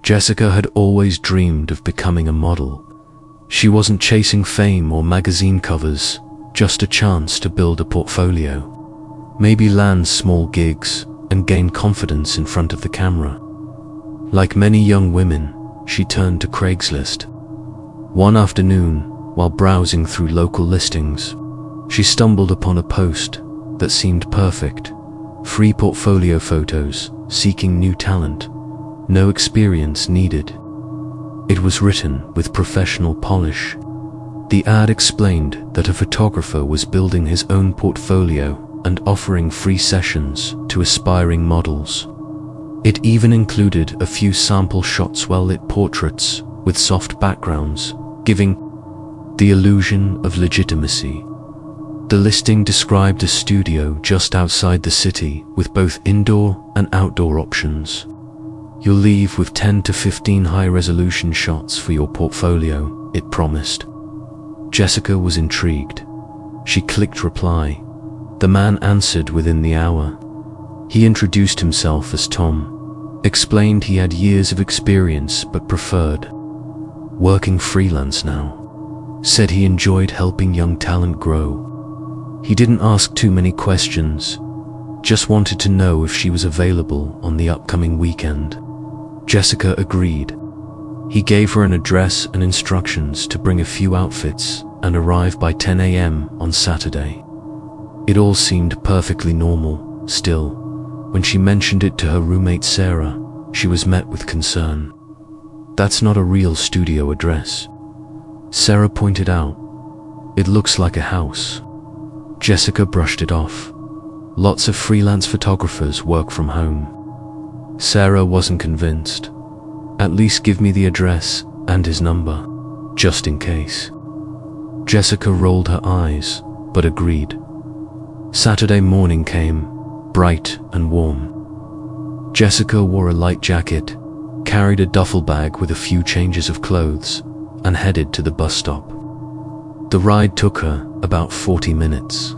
Jessica had always dreamed of becoming a model. She wasn't chasing fame or magazine covers, just a chance to build a portfolio. Maybe land small gigs and gain confidence in front of the camera. Like many young women, she turned to Craigslist. One afternoon, while browsing through local listings, she stumbled upon a post that seemed perfect. Free portfolio photos, seeking new talent. No experience needed. It was written with professional polish. The ad explained that a photographer was building his own portfolio and offering free sessions to aspiring models. It even included a few sample shots, well-lit portraits with soft backgrounds, giving the illusion of legitimacy. The listing described a studio just outside the city with both indoor and outdoor options. You'll leave with 10 to 15 high-resolution shots for your portfolio, it promised. Jessica was intrigued. She clicked reply. The man answered within the hour. He introduced himself as Tom, explained he had years of experience but preferred working freelance now, said he enjoyed helping young talent grow. He didn't ask too many questions, just wanted to know if she was available on the upcoming weekend. Jessica agreed. He gave her an address and instructions to bring a few outfits and arrive by 10 a.m. on Saturday. It all seemed perfectly normal. Still, when she mentioned it to her roommate Sarah, she was met with concern. "That's not a real studio address," Sarah pointed out. "It looks like a house." Jessica brushed it off. "Lots of freelance photographers work from home." Sarah wasn't convinced. "At least give me the address and his number, just in case." Jessica rolled her eyes, but agreed. Saturday morning came, bright and warm. Jessica wore a light jacket, carried a duffel bag with a few changes of clothes, and headed to the bus stop. The ride took her about 40 minutes.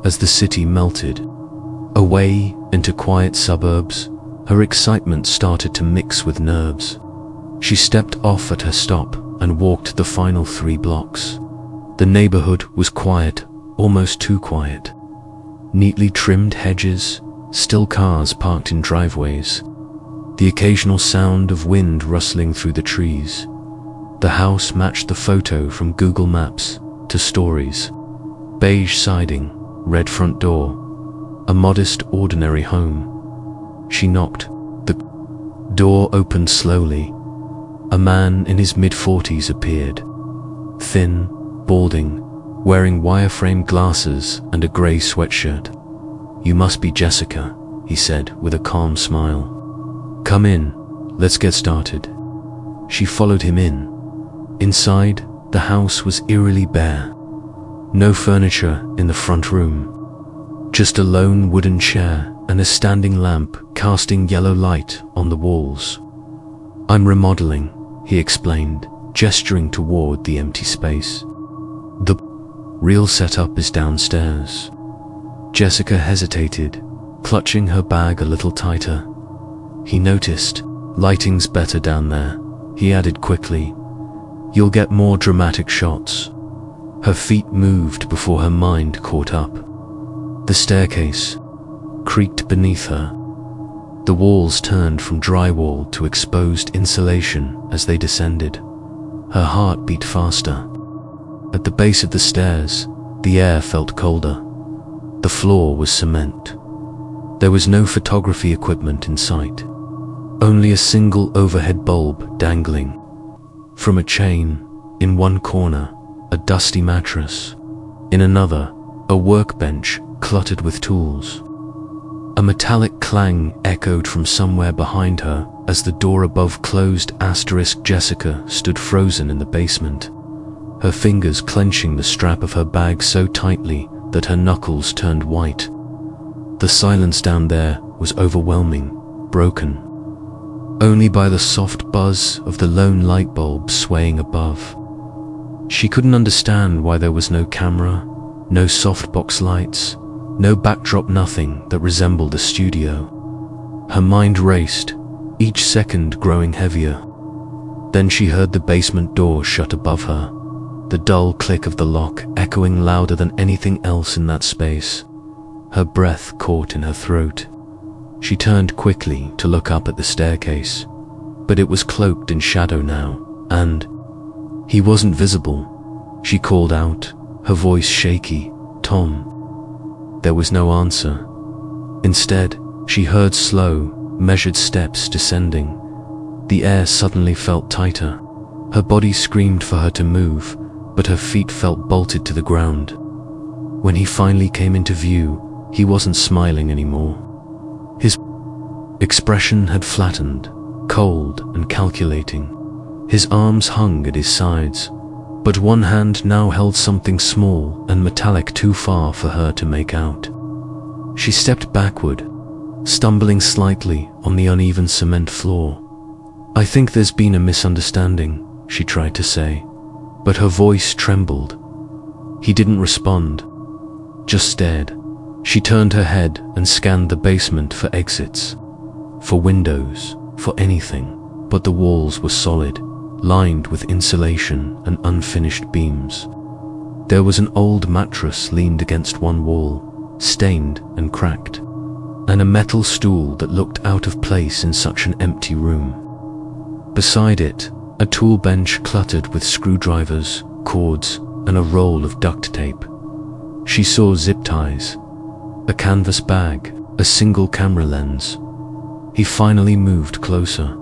As the city melted away into quiet suburbs, her excitement started to mix with nerves. She stepped off at her stop and walked the final 3 blocks. The neighborhood was quiet, almost too quiet. Neatly trimmed hedges, still cars parked in driveways, the occasional sound of wind rustling through the trees. The house matched the photo from Google Maps to stories. Beige siding, red front door, a modest, ordinary home. She knocked. The door opened slowly. A man in his mid-40s appeared. Thin, balding, wearing wireframe glasses and a grey sweatshirt. "You must be Jessica," he said with a calm smile. "Come in, let's get started." She followed him in. Inside, the house was eerily bare. No furniture in the front room. Just a lone wooden chair and a standing lamp casting yellow light on the walls. "I'm remodeling," he explained, gesturing toward the empty space. "The real setup is downstairs." Jessica hesitated, clutching her bag a little tighter. He noticed, "Lighting's better down there," he added quickly. "You'll get more dramatic shots." Her feet moved before her mind caught up. The staircase creaked beneath her. The walls turned from drywall to exposed insulation as they descended. Her heart beat faster. At the base of the stairs, the air felt colder. The floor was cement. There was no photography equipment in sight. Only a single overhead bulb dangling from a chain. In one corner, a dusty mattress. In another, a workbench cluttered with tools. A metallic clang echoed from somewhere behind her as the door above closed. Jessica stood frozen in the basement, her fingers clenching the strap of her bag so tightly that her knuckles turned white. The silence down there was overwhelming, broken only by the soft buzz of the lone light bulb swaying above. She couldn't understand why there was no camera, no softbox lights, no backdrop, nothing that resembled a studio. Her mind raced. each second growing heavier. Then she heard the basement door shut above her, the dull click of the lock echoing louder than anything else in that space. Her breath caught in her throat. She turned quickly to look up at the staircase, but it was cloaked in shadow now, and he wasn't visible. She called out, her voice shaky, "Tom." There was no answer. Instead, she heard slow, measured steps descending. The air suddenly felt tighter. Her body screamed for her to move, but her feet felt bolted to the ground. When he finally came into view, he wasn't smiling anymore. His expression had flattened, cold and calculating. His arms hung at his sides, but one hand now held something small and metallic too far for her to make out. She stepped backward, stumbling slightly on the uneven cement floor. "I think there's been a misunderstanding," she tried to say, but her voice trembled. He didn't respond, just stared. She turned her head and scanned the basement for exits, for windows, for anything, but the walls were solid, lined with insulation and unfinished beams. There was an old mattress leaned against one wall, stained and cracked, and a metal stool that looked out of place in such an empty room. Beside it, a tool bench cluttered with screwdrivers, cords, and a roll of duct tape. She saw zip ties, a canvas bag, a single camera lens. He finally moved closer.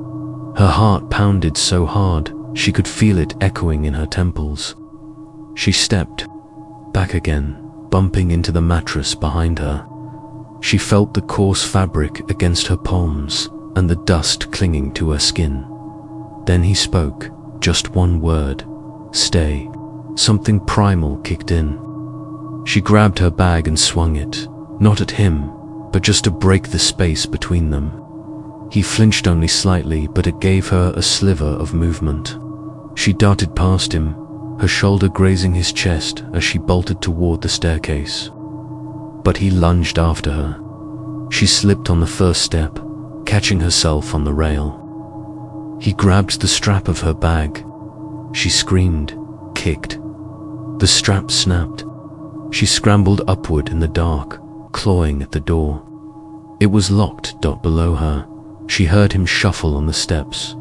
Her heart pounded so hard, she could feel it echoing in her temples. She stepped back again, bumping into the mattress behind her. She felt the coarse fabric against her palms and the dust clinging to her skin. Then he spoke, just one word, "Stay." Something primal kicked in. She grabbed her bag and swung it, not at him, but just to break the space between them. He flinched only slightly, but it gave her a sliver of movement. She darted past him, her shoulder grazing his chest as she bolted toward the staircase. But he lunged after her. She slipped on the first step, catching herself on the rail. He grabbed the strap of her bag. She screamed, kicked. The strap snapped. She scrambled upward in the dark, clawing at the door. It was locked below her. She heard him shuffle on the steps,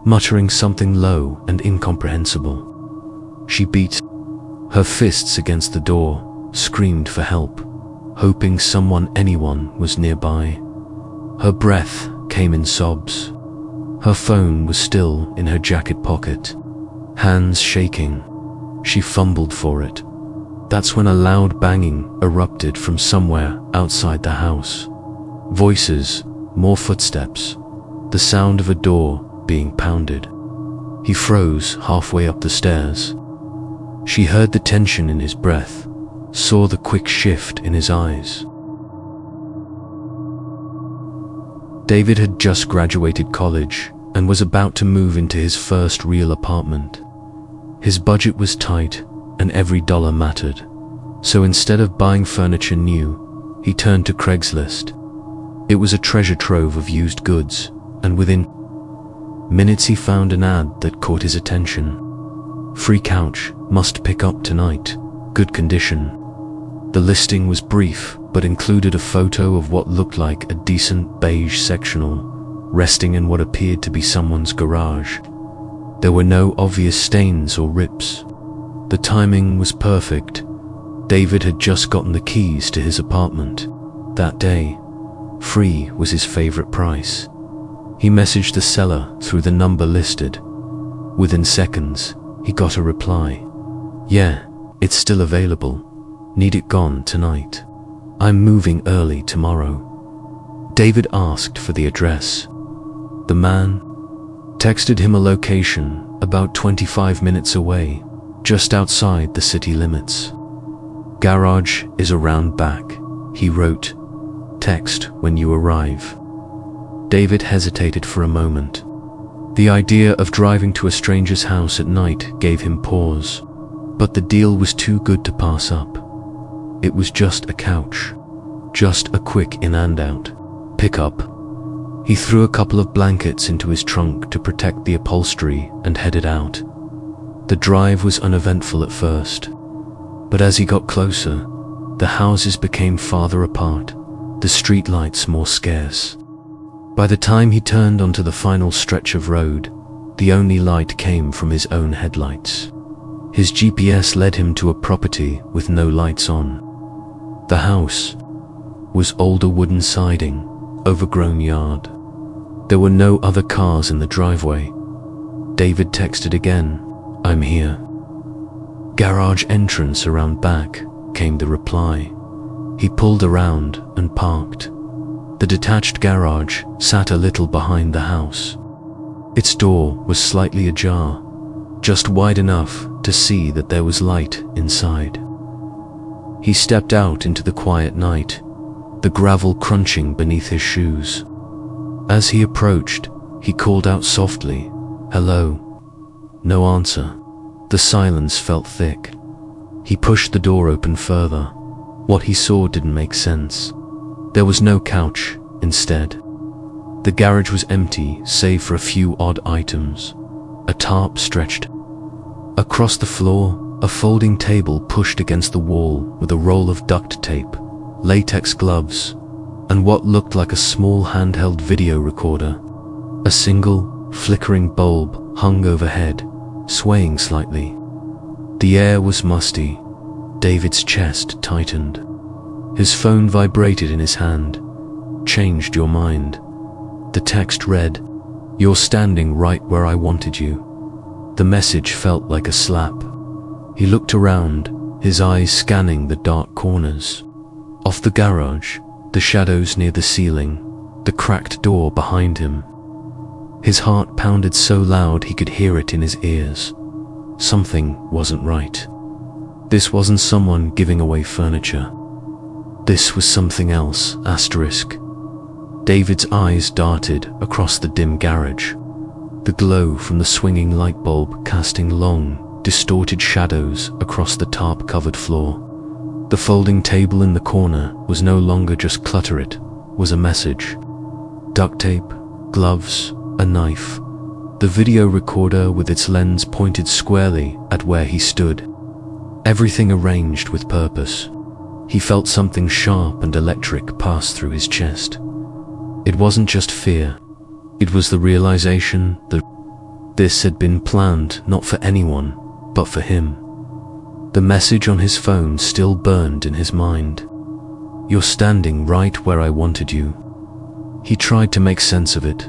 muttering something low and incomprehensible. She beat her fists against the door, screamed for help, hoping anyone was nearby. Her breath came in sobs. Her phone was still in her jacket pocket. Hands shaking, she fumbled for it. That's when a loud banging erupted from somewhere outside the house. Voices, more footsteps, the sound of a door being pounded. He froze halfway up the stairs. She heard the tension in his breath, saw the quick shift in his eyes. David had just graduated college and was about to move into his first real apartment. His budget was tight and every dollar mattered. So instead of buying furniture new, he turned to Craigslist. It was a treasure trove of used goods, and within minutes he found an ad that caught his attention. "Free couch, must pick up tonight, good condition." The listing was brief, but included a photo of what looked like a decent beige sectional, resting in what appeared to be someone's garage. There were no obvious stains or rips. The timing was perfect. David had just gotten the keys to his apartment. That day, free was his favorite price. He messaged the seller through the number listed. Within seconds, he got a reply. "Yeah, it's still available. Need it gone tonight. I'm moving early tomorrow." David asked for the address. The man texted him a location about 25 minutes away, just outside the city limits. "Garage is around back," he wrote. "Text when you arrive." David hesitated for a moment. The idea of driving to a stranger's house at night gave him pause, but the deal was too good to pass up. It was just a couch, just a quick in and out, pick up. He threw a couple of blankets into his trunk to protect the upholstery and headed out. The drive was uneventful at first, but as he got closer, the houses became farther apart, the streetlights more scarce. By the time he turned onto the final stretch of road, the only light came from his own headlights. His GPS led him to a property with no lights on. The house was older wooden siding, overgrown yard. There were no other cars in the driveway. David texted again, "I'm here." "Garage entrance around back," came the reply. He pulled around and parked. The detached garage sat a little behind the house. Its door was slightly ajar, just wide enough to see that there was light inside. He stepped out into the quiet night, the gravel crunching beneath his shoes. As he approached, he called out softly, "Hello." No answer. The silence felt thick. He pushed the door open further. What he saw didn't make sense. There was no couch, instead. The garage was empty, save for a few odd items. A tarp stretched across the floor, a folding table pushed against the wall with a roll of duct tape, latex gloves, and what looked like a small handheld video recorder. A single, flickering bulb hung overhead, swaying slightly. The air was musty. David's chest tightened. His phone vibrated in his hand. "Changed your mind." The text read, "You're standing right where I wanted you." The message felt like a slap. He looked around, his eyes scanning the dark corners. Off the garage, the shadows near the ceiling, the cracked door behind him. His heart pounded so loud he could hear it in his ears. Something wasn't right. This wasn't someone giving away furniture. This was something else, asterisk. David's eyes darted across the dim garage, the glow from the swinging light bulb casting long, distorted shadows across the tarp-covered floor. The folding table in the corner was no longer just clutter, it was a message. Duct tape, gloves, a knife. The video recorder with its lens pointed squarely at where he stood. Everything arranged with purpose. He felt something sharp and electric pass through his chest. It wasn't just fear. It was the realization that this had been planned not for anyone, but for him. The message on his phone still burned in his mind. "You're standing right where I wanted you." He tried to make sense of it,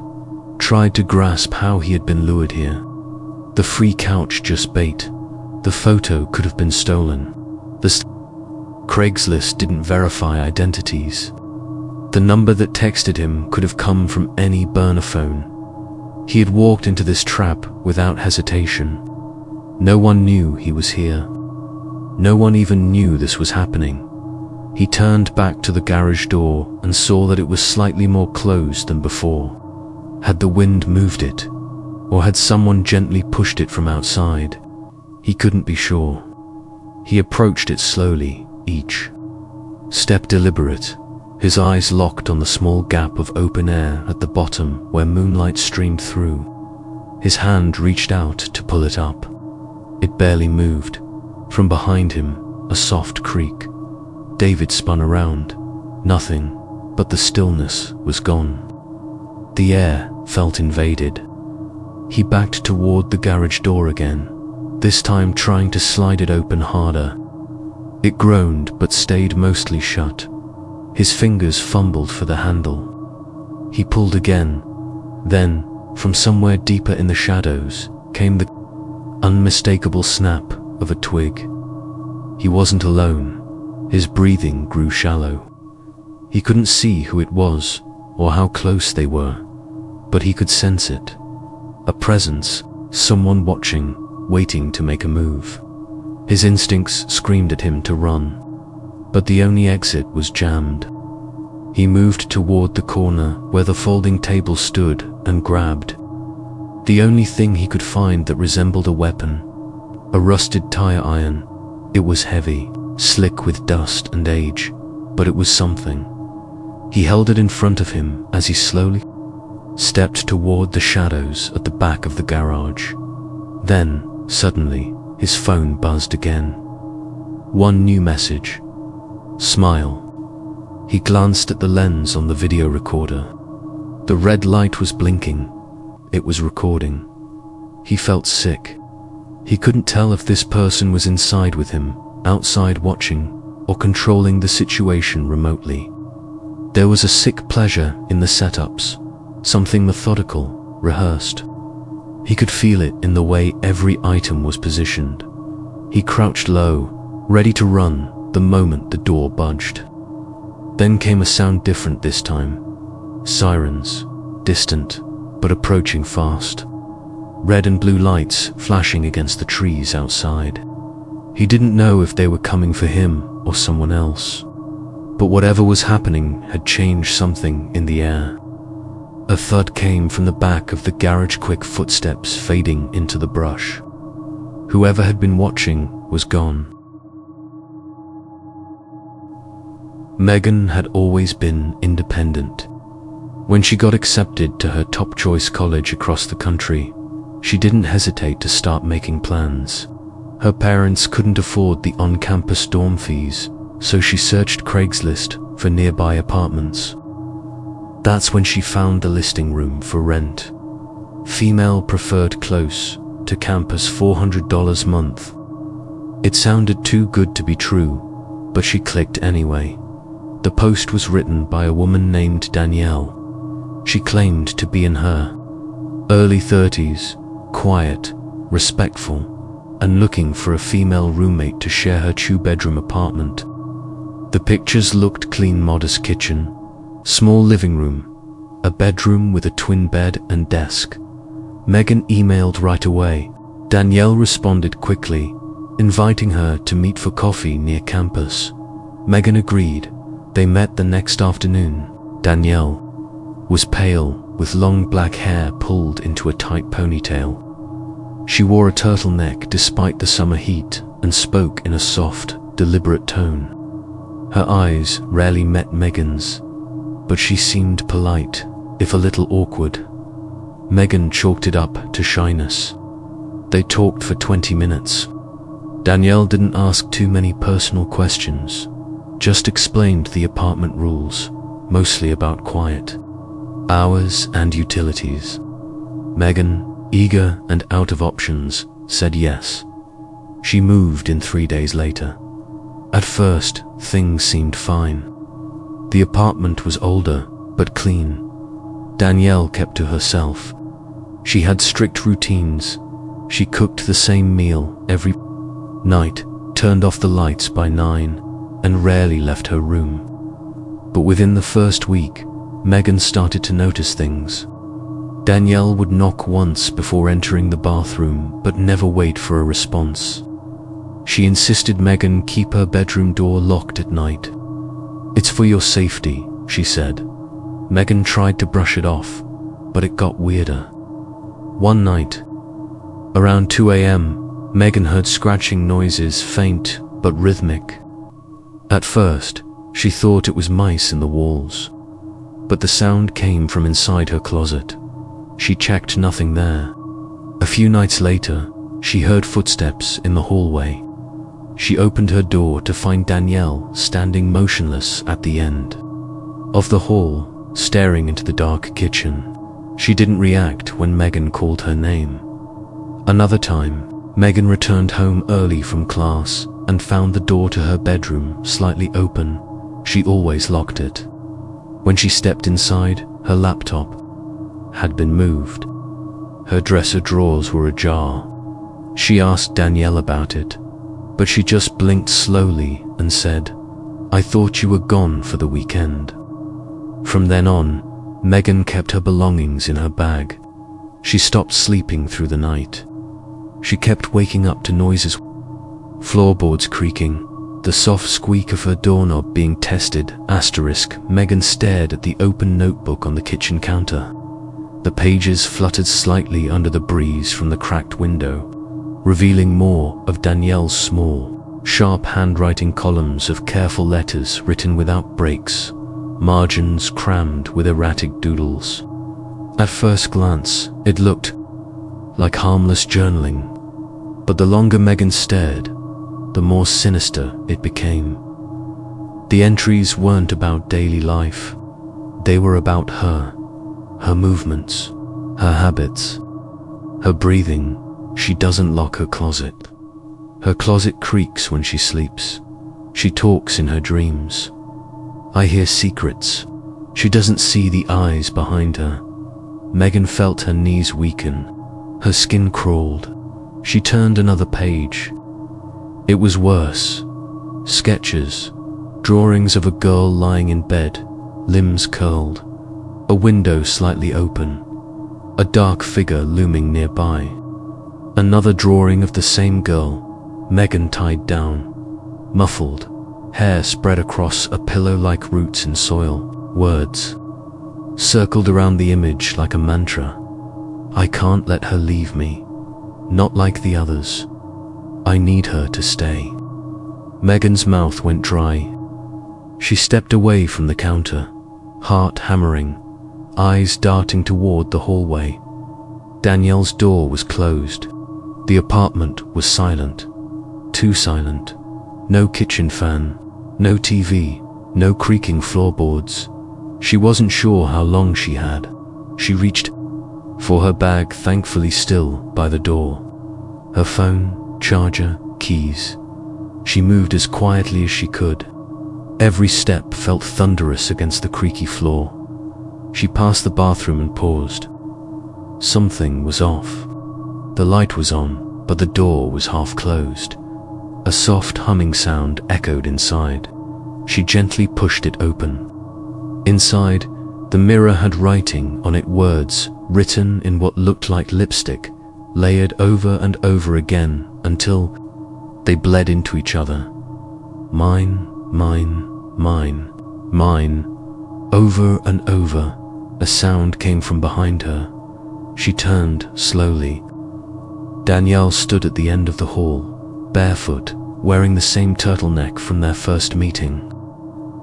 tried to grasp how he had been lured here. The free couch just bait. The photo could have been stolen. The Craigslist didn't verify identities. The number that texted him could have come from any burner phone. He had walked into this trap without hesitation. No one knew he was here. No one even knew this was happening. He turned back to the garage door and saw that it was slightly more closed than before. Had the wind moved it? Or had someone gently pushed it from outside? He couldn't be sure. He approached it slowly, each step deliberate, his eyes locked on the small gap of open air at the bottom where moonlight streamed through. His hand reached out to pull it up. It barely moved. From behind him, a soft creak. David spun around. Nothing, but the stillness was gone. The air felt invaded. He backed toward the garage door again, this time trying to slide it open harder. It groaned but stayed mostly shut. His fingers fumbled for the handle. He pulled again. Then, from somewhere deeper in the shadows, came the unmistakable snap of a twig. He wasn't alone. His breathing grew shallow. He couldn't see who it was or how close they were, but he could sense it. A presence, someone watching, waiting to make a move. His instincts screamed at him to run, but the only exit was jammed. He moved toward the corner where the folding table stood and grabbed the only thing he could find that resembled a weapon, a rusted tire iron. It was heavy, slick with dust and age, but it was something. He held it in front of him as he slowly stepped toward the shadows at the back of the garage. Then, suddenly, his phone buzzed again. One new message. Smile. He glanced at the lens on the video recorder. The red light was blinking. It was recording. He felt sick. He couldn't tell if this person was inside with him, outside watching, or controlling the situation remotely. There was a sick pleasure in the setups, something methodical, rehearsed. He could feel it in the way every item was positioned. He crouched low, ready to run the moment the door budged. Then came a sound different this time. Sirens, distant, but approaching fast. Red and blue lights flashing against the trees outside. He didn't know if they were coming for him or someone else. But whatever was happening had changed something in the air. A thud came from the back of the garage, quick footsteps fading into the brush. Whoever had been watching was gone. Megan had always been independent. When she got accepted to her top choice college across the country, she didn't hesitate to start making plans. Her parents couldn't afford the on-campus dorm fees, so she searched Craigslist for nearby apartments. That's when she found the listing room for rent. Female preferred close to campus, $400 a month. It sounded too good to be true, but she clicked anyway. The post was written by a woman named Danielle. She claimed to be in her early 30s, quiet, respectful, and looking for a female roommate to share her two-bedroom apartment. The pictures looked clean: modest kitchen, small living room, a bedroom with a twin bed and desk. Megan emailed right away. Danielle responded quickly, inviting her to meet for coffee near campus. Megan agreed. They met the next afternoon. Danielle was pale, with long black hair pulled into a tight ponytail. She wore a turtleneck despite the summer heat and spoke in a soft, deliberate tone. Her eyes rarely met Megan's, but she seemed polite, if a little awkward. Megan chalked it up to shyness. They talked for 20 minutes. Danielle didn't ask too many personal questions, just explained the apartment rules, mostly about quiet, hours, and utilities. Megan, eager and out of options, said yes. She moved in 3 days later. At first, things seemed fine. The apartment was older, but clean. Danielle kept to herself. She had strict routines. She cooked the same meal every night, turned off the lights by 9, and rarely left her room. But within the first week, Megan started to notice things. Danielle would knock once before entering the bathroom, but never wait for a response. She insisted Megan keep her bedroom door locked at night. "It's for your safety," she said. Megan tried to brush it off, but it got weirder. One night, around 2 a.m., Megan heard scratching noises, faint but rhythmic. At first, she thought it was mice in the walls, but the sound came from inside her closet. She checked, nothing there. A few nights later, she heard footsteps in the hallway. She opened her door to find Danielle standing motionless at the end of the hall, staring into the dark kitchen. She didn't react when Megan called her name. Another time, Megan returned home early from class and found the door to her bedroom slightly open. She always locked it. When she stepped inside, her laptop had been moved. Her dresser drawers were ajar. She asked Danielle about it, but she just blinked slowly and said, "I thought you were gone for the weekend." From then on, Megan kept her belongings in her bag. She stopped sleeping through the night. She kept waking up to noises: floorboards creaking, the soft squeak of her doorknob being tested. Megan stared at the open notebook on the kitchen counter. The pages fluttered slightly under the breeze from the cracked window, revealing more of Danielle's small, sharp handwriting, columns of careful letters written without breaks, margins crammed with erratic doodles. At first glance, it looked like harmless journaling, but the longer Megan stared, the more sinister it became. The entries weren't about daily life. They were about her movements, her habits, her breathing. She doesn't lock her closet. Her closet creaks when she sleeps. She talks in her dreams. I hear secrets. She doesn't see the eyes behind her. Megan felt her knees weaken. Her skin crawled. She turned another page. It was worse. Sketches, drawings of a girl lying in bed, limbs curled, a window slightly open, a dark figure looming nearby. Another drawing of the same girl, Megan tied down, muffled, hair spread across a pillow like roots in soil. Words circled around the image like a mantra. I can't let her leave me. Not like the others. I need her to stay. Megan's mouth went dry. She stepped away from the counter, heart hammering, eyes darting toward the hallway. Danielle's door was closed. The apartment was silent. Too silent. No kitchen fan, no TV, no creaking floorboards. She wasn't sure how long she had. She reached for her bag, thankfully still by the door. Her phone, charger, keys. She moved as quietly as she could. Every step felt thunderous against the creaky floor. She passed the bathroom and paused. Something was off. The light was on, but the door was half closed. A soft humming sound echoed inside. She gently pushed it open. Inside, the mirror had writing on it, words written in what looked like lipstick, layered over and over again until they bled into each other. Mine, mine, mine, mine. Over and over, a sound came from behind her. She turned slowly. Danielle stood at the end of the hall, barefoot, wearing the same turtleneck from their first meeting.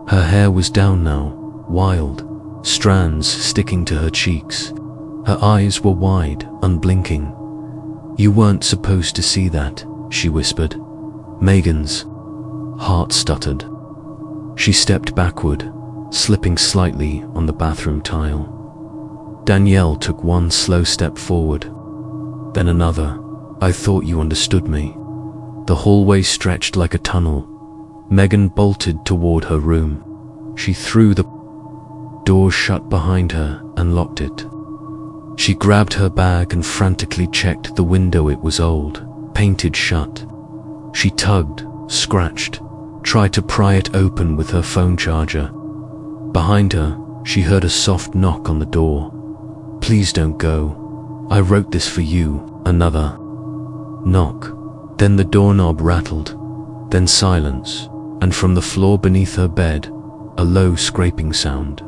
Her hair was down now, wild, strands sticking to her cheeks. Her eyes were wide, unblinking. You weren't supposed to see that, she whispered. Megan's heart stuttered. She stepped backward, slipping slightly on the bathroom tile. Danielle took one slow step forward, then another. I thought you understood me. The hallway stretched like a tunnel. Megan bolted toward her room. She threw the door shut behind her and locked it. She grabbed her bag and frantically checked the window. It was old, painted shut. She tugged, scratched, tried to pry it open with her phone charger. Behind her, she heard a soft knock on the door. Please don't go. I wrote this for you. Another knock. Then the doorknob rattled. Then silence, and from the floor beneath her bed, a low scraping sound.